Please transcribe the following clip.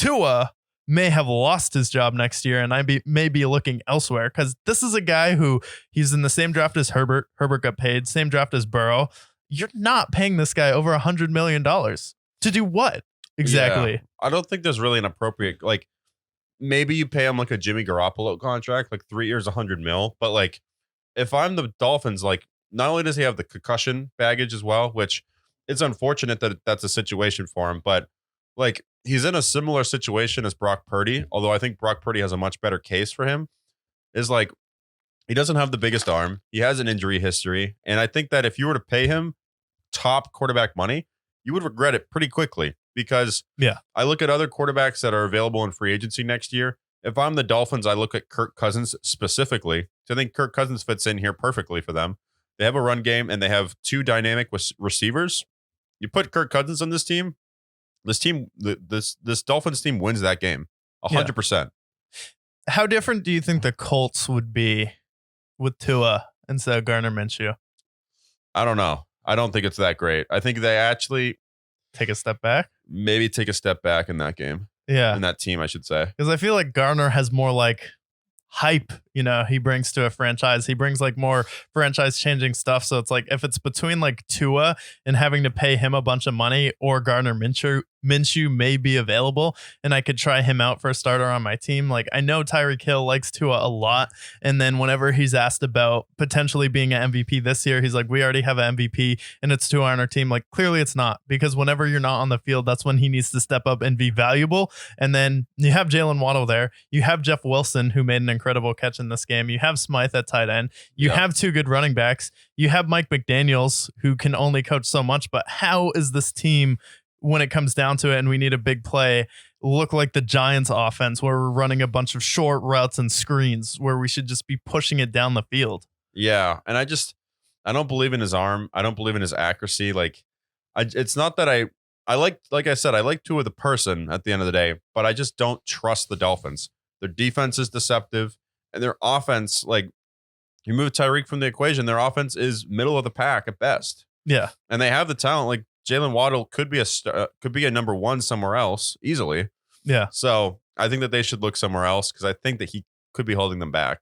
Tua may have lost his job next year, and may be looking elsewhere, because this is a guy who he's in the same draft as Herbert. Herbert got paid, same draft as Burrow. You're not paying this guy over $100 million to do what exactly? Yeah, I don't think there's really an appropriate, like, maybe you pay him like a Jimmy Garoppolo contract, like 3 years, $100 million. But like, if I'm the Dolphins, like, not only does he have the concussion baggage as well, which it's unfortunate that that's a situation for him, but like, he's in a similar situation as Brock Purdy, although I think Brock Purdy has a much better case for him, is like, he doesn't have the biggest arm. He has an injury history. And I think that if you were to pay him top quarterback money, you would regret it pretty quickly, because I look at other quarterbacks that are available in free agency next year. If I'm the Dolphins, I look at Kirk Cousins specifically. So I think Kirk Cousins fits in here perfectly for them. They have a run game and they have two dynamic receivers. You put Kirk Cousins on this team, this Dolphins team wins that game 100%. How different do you think the Colts would be with Tua instead of Gardner Minshew? I don't know. I don't think it's that great. I think they actually take a step back. Maybe take a step back in that game. Yeah. In that team, I should say. Because I feel like Gardner has more like hype, he brings to a franchise. He brings like more franchise changing stuff. So it's like, if it's between like Tua and having to pay him a bunch of money, or Gardner Minshew may be available and I could try him out for a starter on my team. Like, I know Tyreek Hill likes Tua a lot. And then whenever he's asked about potentially being an MVP this year, he's like, we already have an MVP and it's Tua on our team. Like, clearly it's not, because whenever you're not on the field, that's when he needs to step up and be valuable. And then you have Jalen Waddle there. You have Jeff Wilson, who made an incredible catch in this game. You have Smythe at tight end. You have two good running backs. You have Mike McDaniels, who can only coach so much. But how is this team, when it comes down to it and we need a big play, look like the Giants offense, where we're running a bunch of short routes and screens, where we should just be pushing it down the field? Yeah. And I don't believe in his arm. I don't believe in his accuracy. Like, it's not that I like I said, I like Tua the person at the end of the day, but I just don't trust the Dolphins. Their defense is deceptive, and their offense, like, you move Tyreek from the equation, their offense is middle of the pack at best. Yeah. And they have the talent. Like, Jalen Waddle could be a number one somewhere else easily. Yeah. So I think that they should look somewhere else, because I think that he could be holding them back.